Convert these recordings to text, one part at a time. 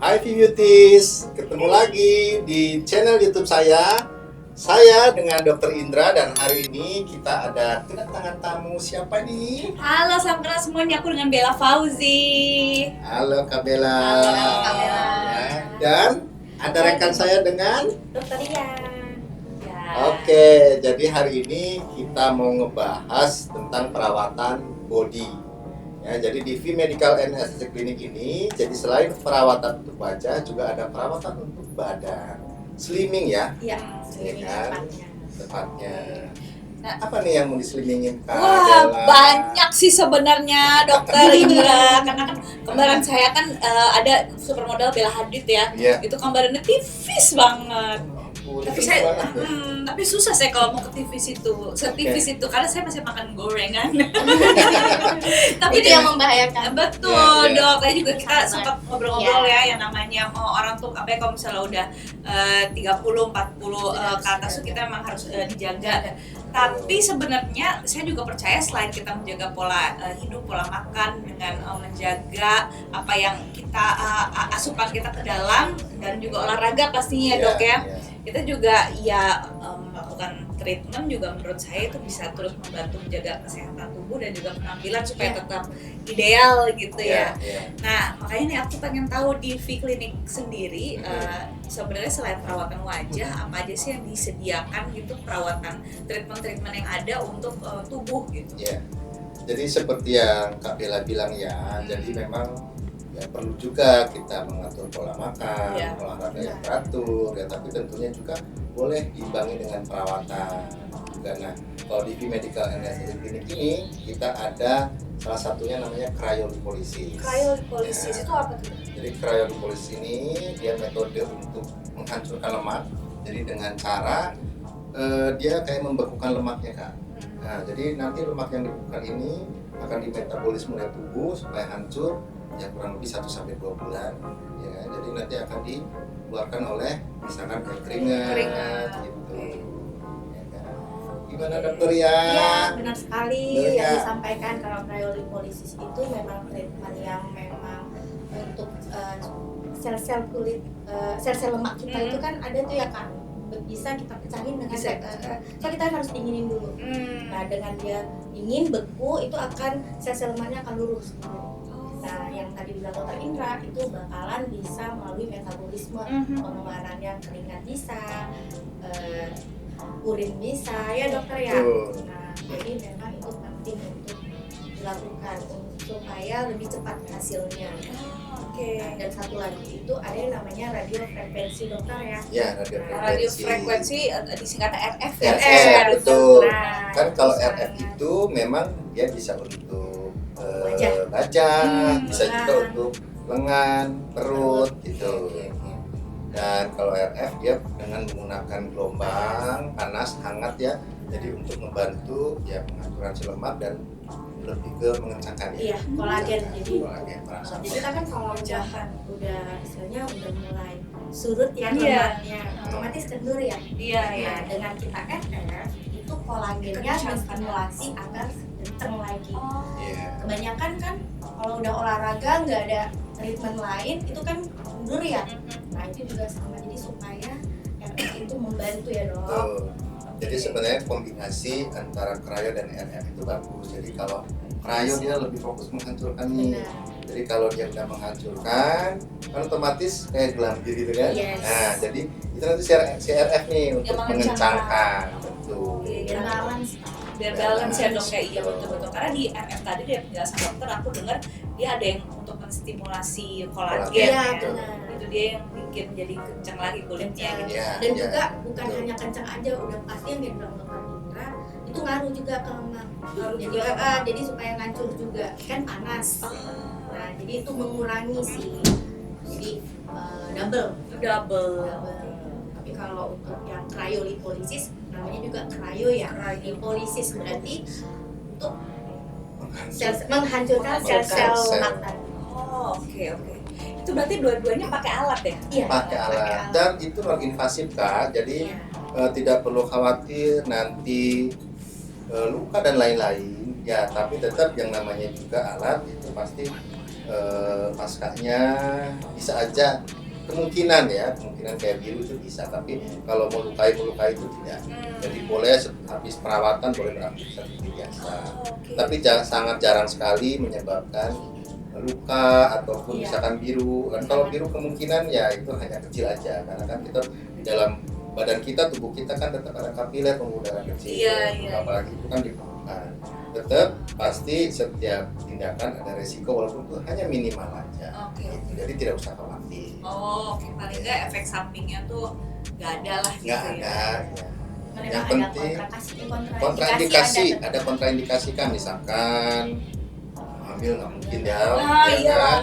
Hai Beauties, ketemu lagi di channel YouTube saya. Saya dengan Dr. Indra dan hari ini kita ada kedatangan tamu siapa nih? Halo, salam kenal semuanya. Aku dengan Bella Fauzi. Halo Kak Bella. Halo, Kak Bella. Ya, dan ada rekan saya dengan Dr. Ian. Ya. Oke, jadi hari ini kita mau ngebahas tentang perawatan body. Ya, jadi di V Medical and Aesthetic Clinic ini, jadi selain perawatan untuk wajah, juga ada perawatan untuk badan. Slimming ya, Iya, ini kan tepatnya. Nah, Apa nih yang mau dislimingin Kak wah, Bella? banyak sih sebenarnya Dokter Indra. Karena kan kembaran saya kan ada supermodel Bella Hadid ya. Iya. Itu kembarannya tipis banget. Tapi saya, Banget ya. tapi susah saya kalau mau ke tipis itu, setipis itu karena saya masih makan gorengan. Tapi Itu yang membahayakan. betul Iya, iya. Dok, saya juga kita Sama. sempat ngobrol-ngobrol Iya. ya yang namanya orang tuh apa ya kalau misalnya udah 30-40 ke atas tuh kita memang harus dijaga. Tapi sebenarnya saya juga percaya selain kita menjaga pola hidup, pola makan dengan menjaga apa yang kita asupan kita ke dalam dan juga olahraga pastinya Iya, Dok ya. iya. Kita juga ya melakukan treatment juga menurut saya itu bisa terus membantu menjaga kesehatan tubuh dan juga penampilan supaya Iya. tetap ideal gitu ya. Iya. Nah, makanya nih aku pengen tahu di V Clinic sendiri sebenarnya selain perawatan wajah apa aja sih yang disediakan gitu perawatan treatment yang ada untuk tubuh gitu. Iya. Jadi seperti yang Kak Bella bilang ya, jadi memang ya perlu juga kita mengatur pola makan, Iya. olahraga yang teratur ya, tapi tentunya juga boleh diimbangi dengan perawatan juga. Nah, kalau di V Medical and Aesthetic Clinic ini kita ada salah satunya namanya cryolipolysis. Cryolipolysis Ya. itu apa tuh? Jadi cryolipolysis ini dia metode untuk menghancurkan lemak. Jadi dengan cara dia kayak membekukan lemaknya Kak. Nah, jadi nanti lemak yang dibekukan ini akan dimetabolisme oleh tubuh supaya hancur ya kurang lebih 1-2 bulan ya kan? Jadi nanti akan dikeluarkan oleh misalkan kayak keringat gitu ya kan? Gimana dokter ya? Iya, benar sekali Benar, yang ya. disampaikan kalau cryolipolysis itu memang treatment yang memang untuk sel-sel kulit, sel-sel lemak kita itu kan ada tuh ya Kak, bisa kita pecahin dengan Bisa. so kita harus dinginin dulu. Nah, dengan dia dingin beku itu akan sel-sel lemaknya akan lurus gitu. Nah, yang tadi bilang Dr. Indra itu bakalan bisa melalui metabolisme, pengeluarannya keringat bisa, urin bisa, ya dokter ya. Betul. Nah, jadi memang itu penting untuk dilakukan supaya lebih cepat hasilnya. Oke. Nah, dan satu lagi itu ada yang namanya radiofrekuensi dokter ya. Ya, Radio frekuensi disingkat RF ya. RF, betul. Nah, Kan kalau itu RF itu memang dia bisa untuk Wajah. bisa juga lengan. untuk lengan, perut gitu. Dan kalau RF dia dengan menggunakan gelombang panas hangat ya, jadi untuk membantu ya pengaturan si lemak dan lebih ke mengencangkan Iya, kolagen. Jadi kolagen perasa. jadi kita kan kalau udah istilahnya udah mulai surut ya Iya. lemaknya, otomatis kendur ya. Iya, iya. Nah, dengan kita RF itu kolagennya Kencang. menstimulasi agar kenceng lagi. Oh. Iya. Kebanyakan kan kalau udah olahraga nggak ada treatment lain itu kan mundur ya. Nah, itu juga sama, jadi supaya RF itu membantu ya dok. Betul. Jadi sebenarnya kombinasi antara cryo dan RF itu bagus. Jadi kalau cryo dia lebih fokus menghancurkan nih. Benar. Jadi kalau dia udah menghancurkan, kan otomatis kayak gelambir gitu kan. Yes. Nah, jadi itu nanti si RF nih untuk mengencangkan. Betul. Biar balance. Biar balance ya dok, kayak iya betul-betul karena di RF tadi dari penjelasan dokter aku dengar dia ada yang untuk menstimulasi kolagen Iya, ya. benar. Itu dia yang bikin jadi kencang lagi kulitnya gitu. Iya, Dan iya. juga bukan Betul. hanya kencang aja, udah pasti yang dia bilang dokter Indra itu ngaruh juga ke lemak. Ngaruh Jadi juga. jadi supaya ngancur juga kan panas. Nah, jadi itu mengurangi sih. Jadi double. Double. Tapi kalau untuk yang cryolipolysis namanya juga cryo ya. Lipolisis berarti untuk menghancurkan sel-sel lemak tadi. Oh, oke. Itu berarti dua-duanya pakai alat ya? Iya, Pakai alat dan itu non invasif Kak. Jadi Iya. tidak perlu khawatir nanti luka dan lain-lain ya, tapi tetap yang namanya juga alat itu pasti paskanya bisa aja kemungkinan kayak biru itu bisa, tapi kalau melukai itu tidak. Jadi boleh habis perawatan boleh beraktivitas seperti biasa, tapi sangat jarang sekali menyebabkan luka ataupun misalkan biru. Dan kalau biru kemungkinan ya itu hanya kecil aja, karena kan kita di dalam badan kita, tubuh kita kan tetap ada kapiler pembuluh darah kecil, apalagi itu kan dibutuhkan. Tetap pasti setiap tindakan ada resiko walaupun itu hanya minimal aja. Gitu. Jadi tidak usah khawatir. Paling nggak efek sampingnya tuh nggak ada lah gitu. Nggak ada. Ya. Yang Ada penting kontraindikasi, ada kontraindikasi kan, misalkan hamil nggak mungkin kan?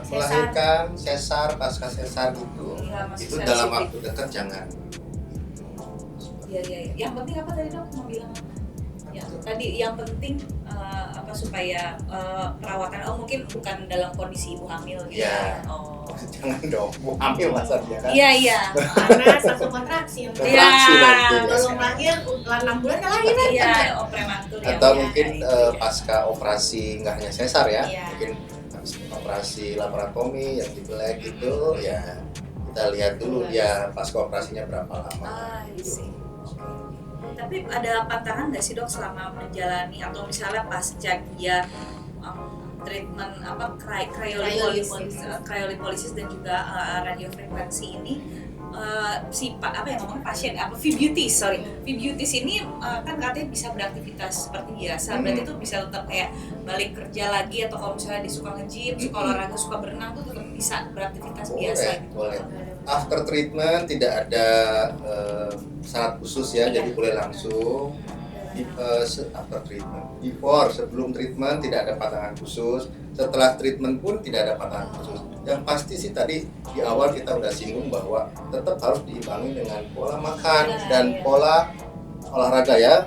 Melahirkan sesar, pasca sesar gitu. Itu dalam waktu dekat jangan. Iya. Yang penting apa tadi dok mau bilang? Ya, tadi yang penting supaya perawatan mungkin bukan dalam kondisi ibu hamil gitu. Iya. Jangan dong, ibu hamil masa dia kan. Iya. Karena satu kontraksi Kontraksi nanti belum biasanya. lahir 6 bulan lahir kan. Iya, prematur ya. Atau mungkin pasca operasi nggak hanya sesar ya, Iya. mungkin habis operasi laparotomi yang dibelek gitu ya, kita lihat dulu dia pasca operasinya berapa lama. Isi. Tapi ada pantangan nggak sih dok selama menjalani atau misalnya pasca dia treatment cryolipolisis dan juga radiofrekuensi ini, Vibutis ini kan katanya bisa beraktivitas seperti biasa. Berarti itu bisa tetap kayak balik kerja lagi, atau kalau misalnya dia suka nge-gym, suka olahraga, suka berenang tuh tetap bisa beraktivitas biasa gitu. Boleh. After treatment tidak ada syarat khusus ya, jadi boleh langsung. After treatment, sebelum treatment tidak ada pantangan khusus, setelah treatment pun tidak ada pantangan khusus. Yang pasti sih tadi di awal kita udah singgung bahwa tetap harus diimbangi dengan pola makan dan pola olahraga ya,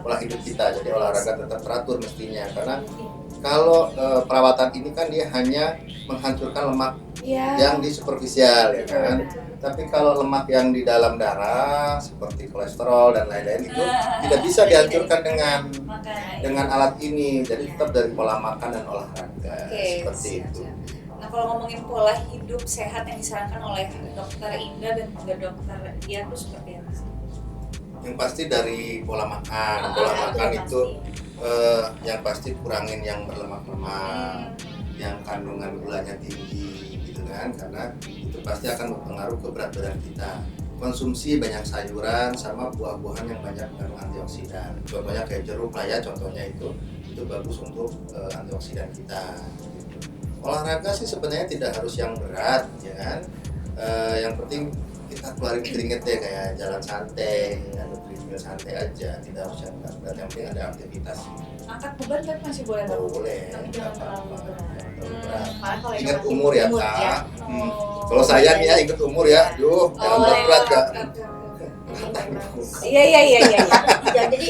pola hidup kita. Jadi olahraga tetap teratur mestinya, karena kalau perawatan ini kan dia hanya menghancurkan lemak yang di superficial ya kan. Tapi kalau lemak yang di dalam darah seperti kolesterol dan lain-lain itu tidak bisa dihancurkan dengan alat ini. Jadi tetap dari pola makan dan olahraga seperti itu. Nah, kalau ngomongin pola hidup sehat yang disarankan oleh dokter Indah dan juga dokter Dia itu seperti apa sih? Yang pasti dari pola makan. Pola makan itu yang pasti kurangin yang berlemak-lemak, yang kandungan gulanya tinggi gitu kan, karena itu pasti akan berpengaruh ke berat badan kita. Konsumsi banyak sayuran sama buah-buahan yang banyak mengandung antioksidan. Contohnya kayak jeruk lah ya, contohnya itu bagus untuk antioksidan kita. Gitu. Olahraga sih sebenarnya tidak harus yang berat ya kan. Yang penting kita keluarin keringet ya, kayak jalan santai, treadmill santai aja, tidak harus yang berat. Yang penting ada aktivitas. Angkat beban kan masih boleh dok? Boleh. Tapi jangan terlalu berat. Ingat umur ya kak. Kalau saya nih ya ingat umur ya, jangan berat kak. Iya. Jadi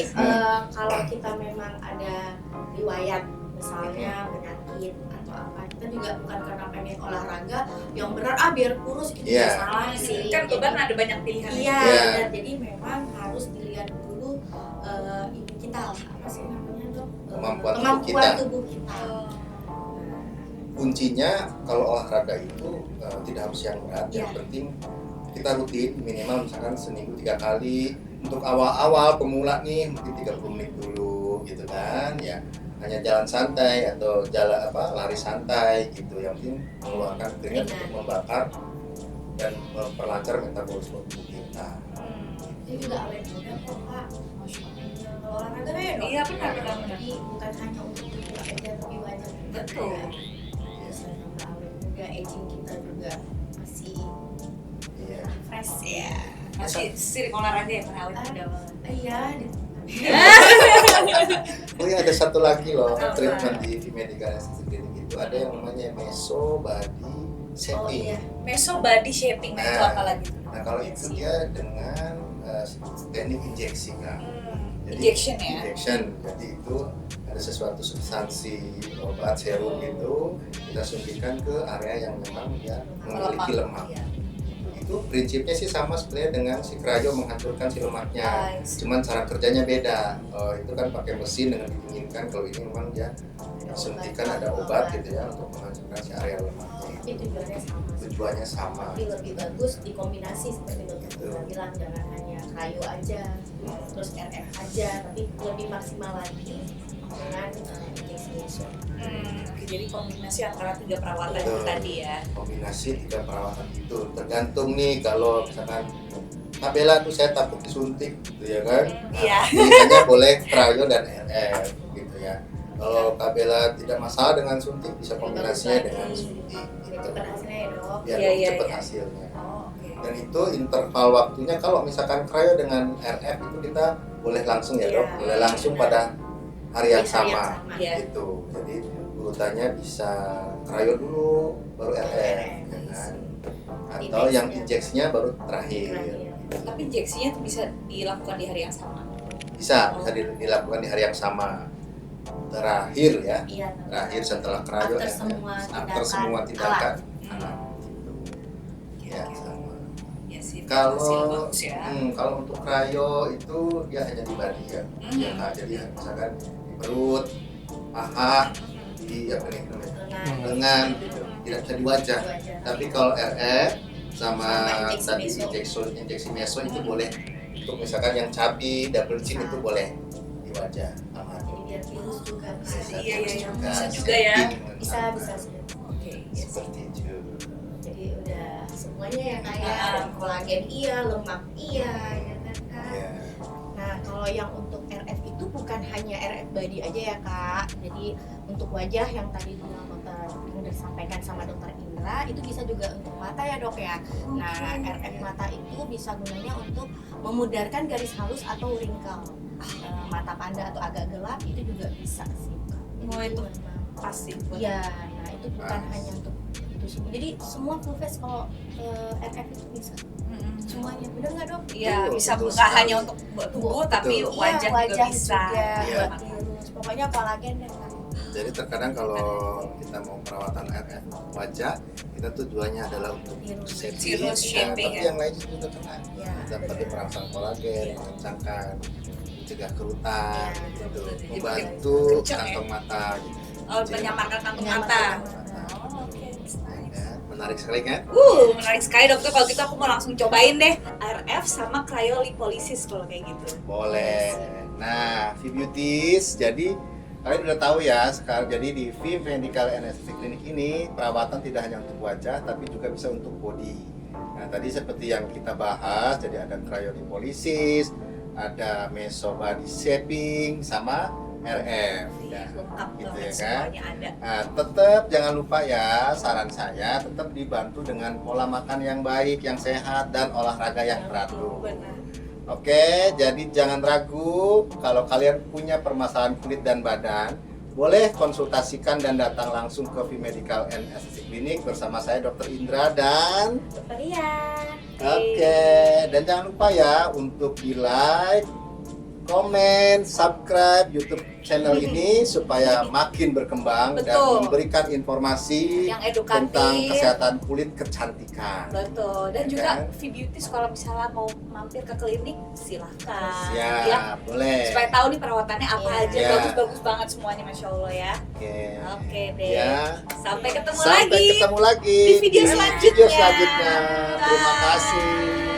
kalau kita memang ada riwayat misalnya penyakit atau apa, kita juga bukan karena pengen olahraga yang benar biar kurus itu salah sih. Kan beban ada banyak pilihan. Iya. Jadi memang harus dilihat dulu ini kita apa sih namanya tuh kemampuan tubuh kita. Kuncinya kalau olahraga itu tidak harus yang berat, yang penting kita rutin minimal misalkan seminggu 3 kali. Untuk awal-awal pemula nih mungkin 30 menit dulu gitu kan ya, hanya jalan santai atau lari santai gitu, yang penting mengeluarkan keringat untuk membakar dan memperlancar metabolisme tubuh kita. Itu juga awet muda kok kak, kalau olahraga ya dong. Iya benar. Jadi bukan hanya untuk tubuh aja tapi wajah juga. Betul. Misalnya awet muda, aging kita juga masih fresh ya. Masih sering olahraga ya, karena awet muda banget. Iya. Oh iya, ada satu lagi loh treatment di medical aesthetic itu, ada yang namanya meso body shaping. Meso body shaping itu apa lagi? Nah kalau itu dia dengan teknik injeksi kan. Injection. Jadi itu ada sesuatu substansi obat serum itu kita suntikan ke area yang memang dia memiliki lemak. Itu prinsipnya sih sama sebenarnya dengan si cryo menghancurkan si lemaknya, cuman cara kerjanya beda. Itu kan pakai mesin dengan didinginkan, kalau ini memang dia suntikan ada obat gitu ya untuk menghancurkan si area lemaknya. Tapi tujuannya sama. Tujuannya sama. Tapi lebih bagus dikombinasi seperti dokter Indra bilang, jangan hanya kayu aja, terus RF aja, tapi lebih maksimal lagi dengan injeksi insulin. Oke, jadi kombinasi antara 3 perawatan Betul. itu tadi ya. Kombinasi 3 perawatan itu tergantung nih kalau misalkan Kak Bella tuh saya takut disuntik gitu ya kan. Iya. Biasanya boleh cryo dan RF gitu ya. Kalau Kak Bella tidak masalah dengan suntik bisa kombinasinya dengan suntik Itu gitu. kan hasilnya ya dok. Biar Iya, iya, cepat iya. hasilnya. Oh, oke. Dan itu interval waktunya kalau misalkan cryo dengan RF itu kita boleh langsung ya dok, Iya. boleh langsung pada hari yang Di hari yang sama sama. Iya. gitu. Jadi urutannya bisa cryo dulu baru RF ya kan? Atau yang injeksinya baru terakhir. Tapi injeksinya tuh bisa dilakukan di hari yang sama. Bisa dilakukan di hari yang sama. Terakhir ya. Iya. Terakhir setelah cryo After RF. semua After tindakan semua tindakan. Hmm. Alat, gitu. Ya sama. Ya sih. hasil Kalau bagus ya. kalau untuk cryo itu dia hanya di body ya. Hmm. Ya, nah, jadi misalkan di perut, paha, di apa nih namanya? Lengan gitu. Tidak bisa di wajah. Tapi kalau RF sama Sama tadi injeksi injeksi meso itu boleh untuk misalkan yang cabi, double chin itu boleh di wajah aman. Jadi biar virus juga bisa. Iya, iya, iya. Juga Bisa juga ya. setting Bisa sama. bisa sih. Oke. ya. Seperti itu. Jadi udah semuanya ya kayak Ah. kolagen iya, lemak iya, ya kan Kak. Ya. Nah kalau yang untuk RF itu bukan hanya RF body aja ya Kak. Jadi untuk wajah yang tadi bilang dokter udah disampaikan sama dokter Indra itu bisa juga untuk mata ya dok ya. Nah RF mata itu bisa gunanya untuk memudarkan garis halus atau wrinkle. Mata panda atau agak gelap itu juga bisa sih Kak. Jadi Oh, itu memang pasti buat iya, nah itu bukan hanya untuk itu semua. Jadi semua full face kalau RF itu bisa Mm-mm. semuanya, bener nggak dok? Iya, Betul, bisa betul nggak sekali. hanya untuk buat tubuh tapi Betul. wajah, Iya, juga bisa. Iya. buat virus. Pokoknya kolagen deh Kak. Jadi terkadang kalau kita mau perawatan RF wajah, kita tujuannya adalah untuk Virus. shaping, Virus shaping, tapi ya. yang lainnya juga kena. Ya. Seperti merangsang kolagen, mengencangkan, mencegah kerutan, Iya, gitu, betul. membantu Kencang, ya. kantong mata. Gitu. Oh, menyamarkan kantong mata. Menyamarkan mata. Oh, oke. Ya, menarik sekali kan? Menarik sekali dokter. Kalau gitu aku mau langsung cobain deh RF sama cryolipolisis kalau kayak gitu. Boleh. Nah, V-Beauties, jadi kalian udah tahu ya sekarang jadi di V Medical Anesthetic Clinic ini perawatan tidak hanya untuk wajah tapi juga bisa untuk body. Nah, tadi seperti yang kita bahas, jadi ada cryolipolisis, ada meso body shaping sama RF. Ya, Lengkap gitu banget ya kan? semuanya ada. Nah, tetap jangan lupa ya, saran saya tetap dibantu dengan pola makan yang baik, yang sehat dan olahraga yang teratur. Benar. Oke, jadi jangan ragu kalau kalian punya permasalahan kulit dan badan, boleh konsultasikan dan datang langsung ke V Medical and Aesthetic Clinic bersama saya Dr. Indra dan Dokter Ria. oke, dan jangan lupa ya untuk di-like, komen, subscribe YouTube channel ini supaya makin berkembang dan Betul. memberikan informasi Yang edukatif. tentang kesehatan kulit kecantikan. Betul. Dan Ya juga kan? V-Beauties kalau misalnya mau mampir ke klinik silahkan. Siap, Ya. boleh. Supaya tahu nih perawatannya apa Iya. aja. Ya. Bagus-bagus banget semuanya, Masya Allah ya. Oke. Oke deh. Ya. Sampai ketemu Sampai lagi ketemu lagi di video di selanjutnya. video selanjutnya. Terima Bye. kasih.